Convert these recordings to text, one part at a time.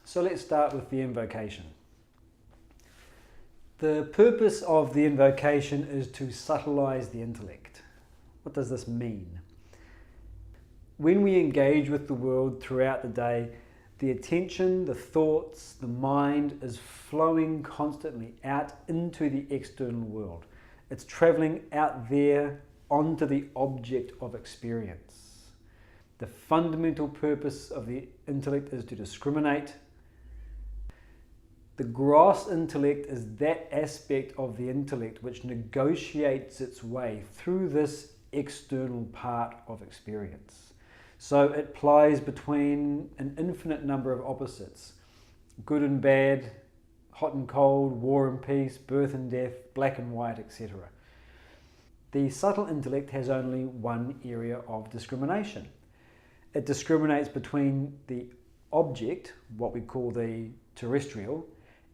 So let's start with the invocation. The purpose of the invocation is to subtleize the intellect. What does this mean? When we engage with the world throughout the day, the attention, the thoughts, the mind is flowing constantly out into the external world. It's traveling out there onto the object of experience. The fundamental purpose of the intellect is to discriminate. The gross intellect is that aspect of the intellect which negotiates its way through this external part of experience. So it plies between an infinite number of opposites: good and bad, hot and cold, war and peace, birth and death, black and white, etc. The subtle intellect has only one area of discrimination. It discriminates between the object, what we call the terrestrial,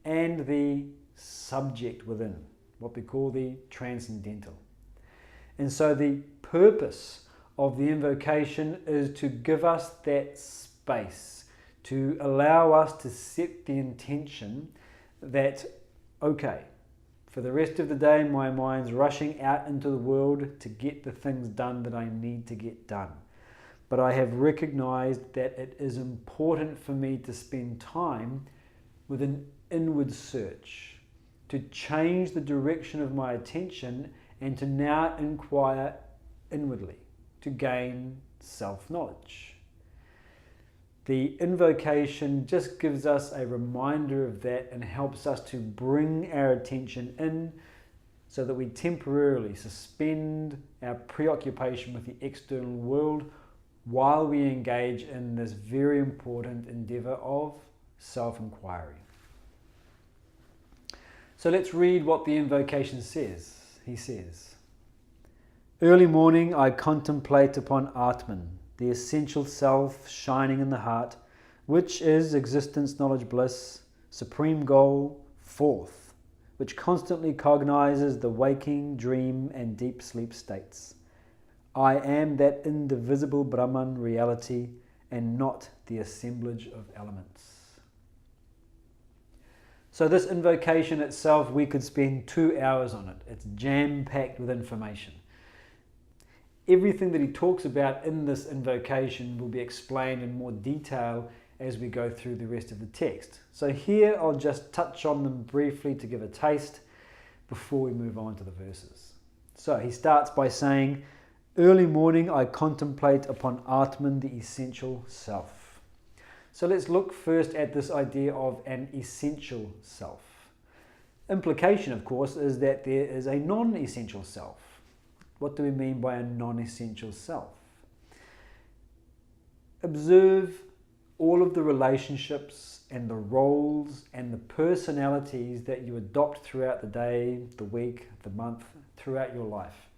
and the subject within, what we call the transcendental. And so the purpose of the invocation is to give us that space, to allow us to set the intention that, okay, for the rest of the day my mind's rushing out into the world to get the things done that I need to get done. But I have recognized that it is important for me to spend time with an inward search, to change the direction of my attention and to now inquire inwardly, to gain self-knowledge. The invocation just gives us a reminder of that and helps us to bring our attention in so that we temporarily suspend our preoccupation with the external world while we engage in this very important endeavor of self-inquiry. So let's read what the invocation says. He says, "Early morning I contemplate upon Atman, the essential self shining in the heart, which is existence, knowledge, bliss, supreme goal, fourth, which constantly cognizes the waking, dream, and deep sleep states. I am that indivisible Brahman reality and not the assemblage of elements." So this invocation itself, we could spend 2 hours on it. It's jam-packed with information. Everything that he talks about in this invocation will be explained in more detail as we go through the rest of the text. So here I'll just touch on them briefly to give a taste before we move on to the verses. So he starts by saying, "Early morning I contemplate upon Atman, the essential self." So let's look first at this idea of an essential self. Implication, of course, is that there is a non-essential self. What do we mean by a non-essential self? Observe all of the relationships and the roles and the personalities that you adopt throughout the day, the week, the month, throughout your life.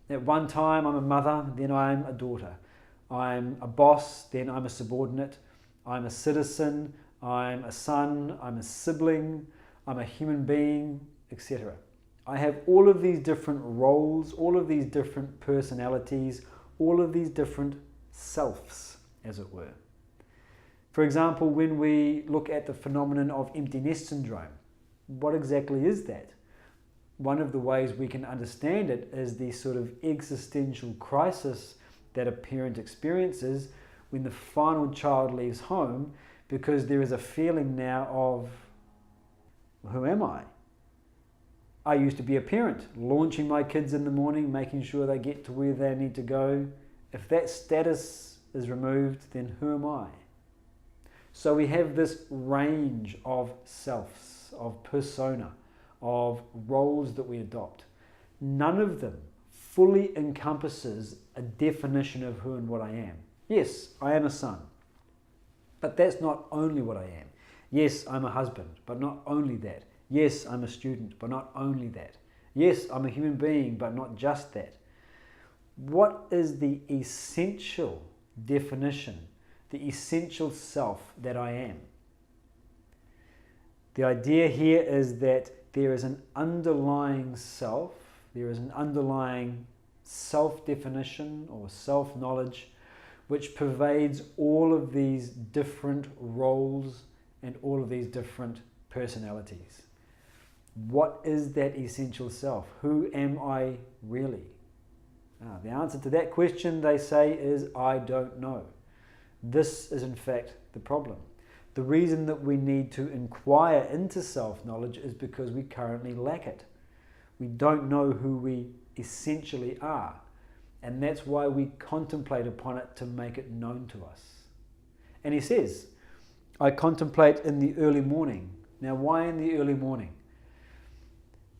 At one time I'm a mother, then I'm a daughter. I'm a boss, then I'm a subordinate. I'm a citizen, I'm a son, I'm a sibling, I'm a human being, etc. I have all of these different roles, all of these different personalities, all of these different selves, as it were. For example, when we look at the phenomenon of empty nest syndrome, what exactly is that? One of the ways we can understand it is the sort of existential crisis that a parent experiences when the final child leaves home, because there is a feeling now of, who am I? I used to be a parent, launching my kids in the morning, making sure they get to where they need to go. If that status is removed, then who am I? So we have this range of selves, of persona, of roles that we adopt. None of them fully encompasses a definition of who and what I am. Yes, I am a son, but that's not only what I am. Yes, I'm a husband, but not only that. Yes, I'm a student, but not only that. Yes, I'm a human being, but not just that. What is the essential definition, the essential self that I am? The idea here is that there is an underlying self, there is an underlying self-definition or self-knowledge which pervades all of these different roles and all of these different personalities. What is that essential self? Who am I really? The answer to that question, they say, is I don't know. This is in fact the problem. The reason that we need to inquire into self-knowledge is because we currently lack it. We don't know who we essentially are, and that's why we contemplate upon it to make it known to us. And he says, I contemplate in the early morning. Now, why in the early morning?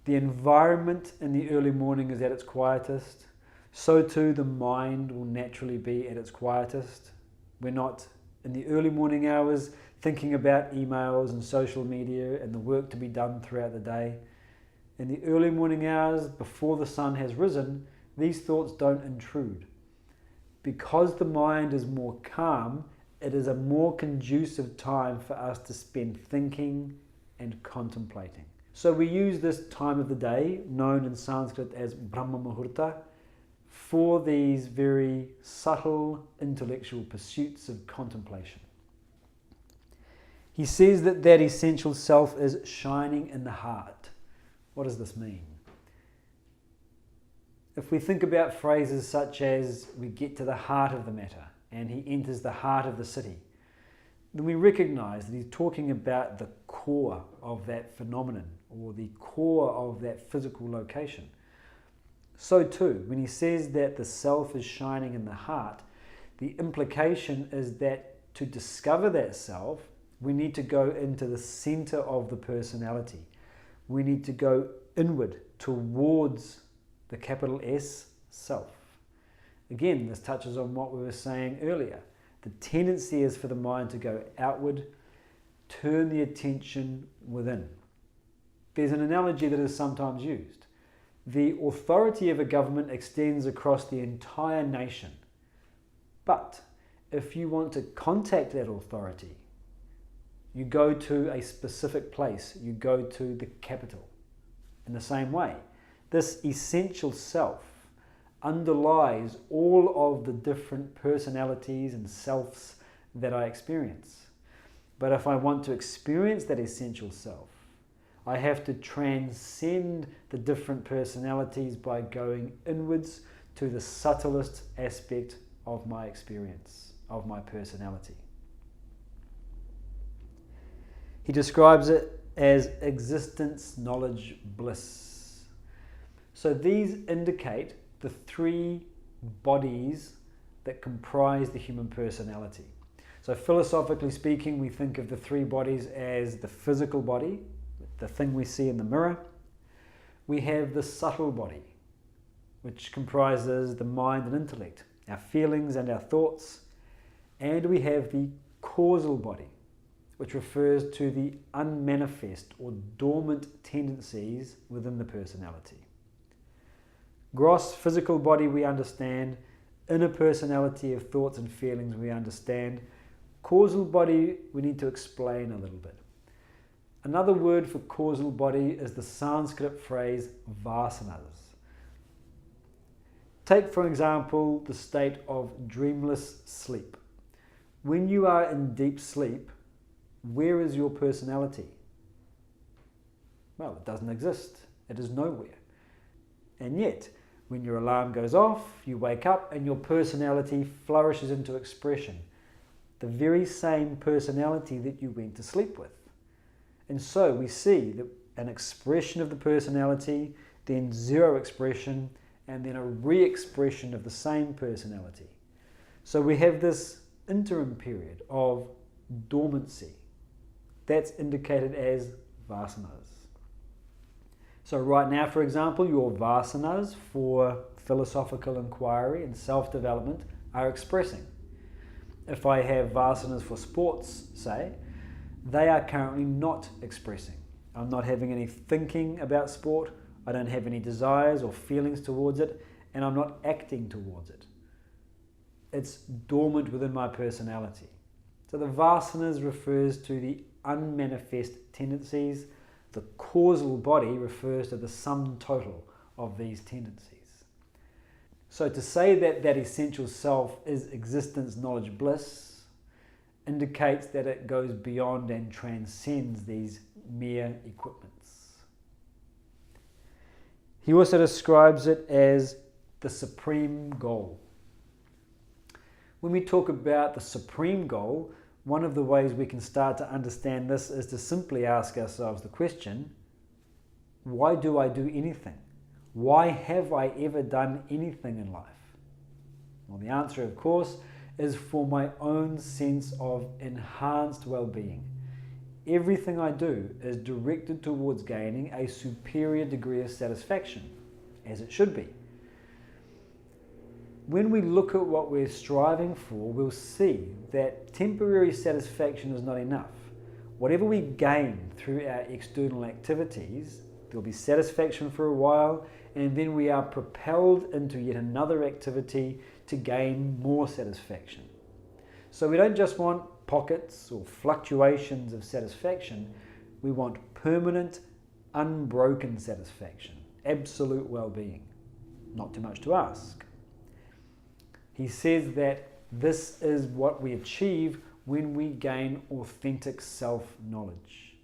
The environment in the early morning is at its quietest. So too the mind will naturally be at its quietest. We're not in the early morning hours thinking about emails and social media and the work to be done throughout the day. In the early morning hours, before the sun has risen, these thoughts don't intrude. Because the mind is more calm, it is a more conducive time for us to spend thinking and contemplating. So we use this time of the day, known in Sanskrit as Brahma Muhurta, for these very subtle intellectual pursuits of contemplation. He says that that essential self is shining in the heart. What does this mean? If we think about phrases such as we get to the heart of the matter and he enters the heart of the city, then we recognize that he's talking about the core of that phenomenon or the core of that physical location. So too, when he says that the self is shining in the heart, the implication is that to discover that self, we need to go into the center of the personality. We need to go inward towards the capital S, self. Again, this touches on what we were saying earlier. The tendency is for the mind to go outward, turn the attention within. There's an analogy that is sometimes used. The authority of a government extends across the entire nation. But if you want to contact that authority, you go to a specific place, you go to the capital. In the same way, this essential self underlies all of the different personalities and selves that I experience. But if I want to experience that essential self, I have to transcend the different personalities by going inwards to the subtlest aspect of my experience, of my personality. He describes it as existence, knowledge, bliss. So these indicate the three bodies that comprise the human personality. So philosophically speaking, we think of the three bodies as the physical body, the thing we see in the mirror. We have the subtle body, which comprises the mind and intellect, our feelings and our thoughts. And we have the causal body, which refers to the unmanifest or dormant tendencies within the personality. Gross physical body we understand, inner personality of thoughts and feelings we understand. Causal body we need to explain a little bit. Another word for causal body is the Sanskrit phrase vasanas. Take for example the state of dreamless sleep. When you are in deep sleep, where is your personality? Well, it doesn't exist. It is nowhere. And yet, when your alarm goes off, you wake up and your personality flourishes into expression. The very same personality that you went to sleep with. And so we see that an expression of the personality, then zero expression, and then a re-expression of the same personality. So we have this interim period of dormancy. That's indicated as vasanas. So right now, for example, your vasanas for philosophical inquiry and self-development are expressing. If I have vasanas for sports, say, they are currently not expressing. I'm not having any thinking about sport, I don't have any desires or feelings towards it, and I'm not acting towards it. It's dormant within my personality. So the vasanas refers to the unmanifest tendencies. The causal body refers to the sum total of these tendencies. So to say that that essential self is existence, knowledge, bliss indicates that it goes beyond and transcends these mere equipments. He also describes it as the supreme goal. When we talk about the supreme goal, one of the ways we can start to understand this is to simply ask ourselves the question, why do I do anything? Why have I ever done anything in life? Well, the answer, of course, is for my own sense of enhanced well-being. Everything I do is directed towards gaining a superior degree of satisfaction, as it should be. When we look at what we're striving for, we'll see that temporary satisfaction is not enough. Whatever we gain through our external activities, there'll be satisfaction for a while, and then we are propelled into yet another activity to gain more satisfaction. So we don't just want pockets or fluctuations of satisfaction, we want permanent, unbroken satisfaction, absolute well-being. Not too much to ask. He says that this is what we achieve when we gain authentic self-knowledge.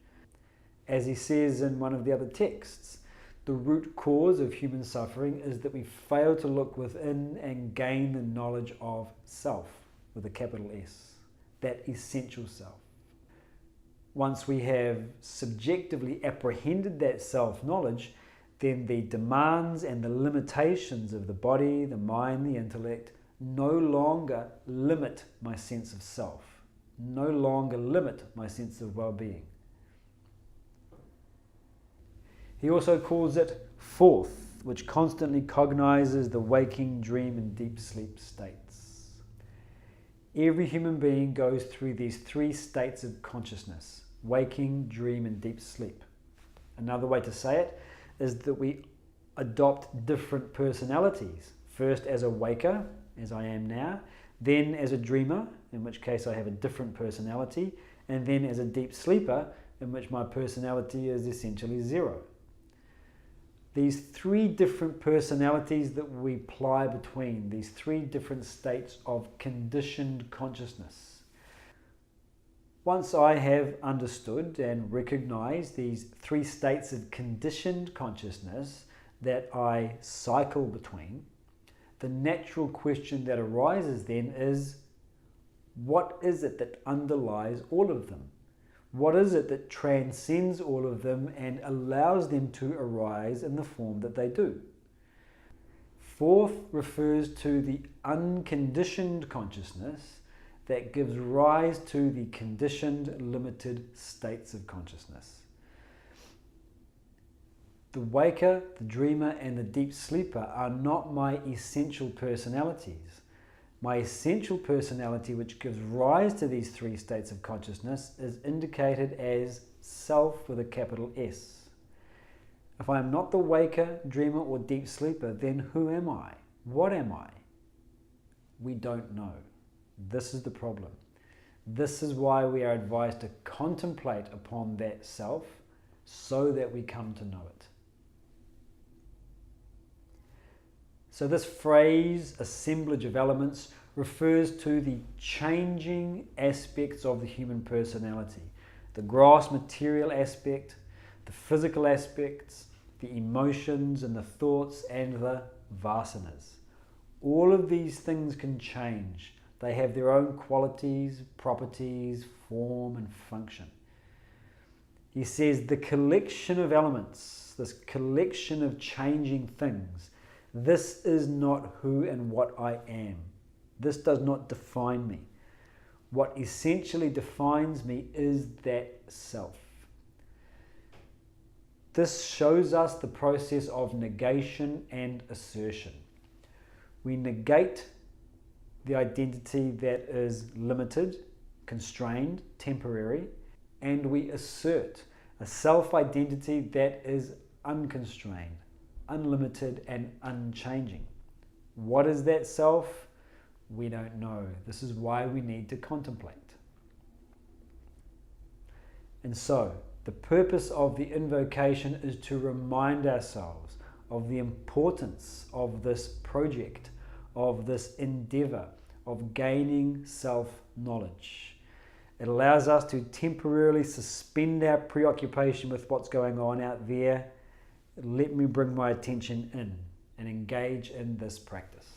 As he says in one of the other texts, the root cause of human suffering is that we fail to look within and gain the knowledge of self, with a capital S, that essential self. Once we have subjectively apprehended that self-knowledge, then the demands and the limitations of the body, the mind, the intellect no longer limit my sense of self, no longer limit my sense of well-being. He also calls it fourth, which constantly cognizes the waking, dream, and deep sleep states. Every human being goes through these three states of consciousness: waking, dream, and deep sleep. Another way to say it is that we adopt different personalities. First as a waker, as I am now, then as a dreamer, in which case I have a different personality, and then as a deep sleeper, in which my personality is essentially zero. These three different personalities that we ply between, these three different states of conditioned consciousness. Once I have understood and recognized these three states of conditioned consciousness that I cycle between, the natural question that arises then is, what is it that underlies all of them? What is it that transcends all of them and allows them to arise in the form that they do? Fourth refers to the unconditioned consciousness that gives rise to the conditioned, limited states of consciousness. The waker, the dreamer, and the deep sleeper are not my essential personalities. My essential personality, which gives rise to these three states of consciousness, is indicated as self with a capital S. If I am not the waker, dreamer, or deep sleeper, then who am I? What am I? We don't know. This is the problem. This is why we are advised to contemplate upon that self so that we come to know it. So this phrase, assemblage of elements, refers to the changing aspects of the human personality. The gross material aspect, the physical aspects, the emotions and the thoughts and the vasanas. All of these things can change. They have their own qualities, properties, form and function. He says the collection of elements, this collection of changing things, this is not who and what I am. This does not define me. What essentially defines me is that self. This shows us the process of negation and assertion. We negate the identity that is limited, constrained, temporary, and we assert a self-identity that is unconstrained, unlimited and unchanging. What is that self? We don't know. This is why we need to contemplate. And so, the purpose of the invocation is to remind ourselves of the importance of this project, of this endeavor, of gaining self-knowledge. It allows us to temporarily suspend our preoccupation with what's going on out there. Let me bring my attention in and engage in this practice.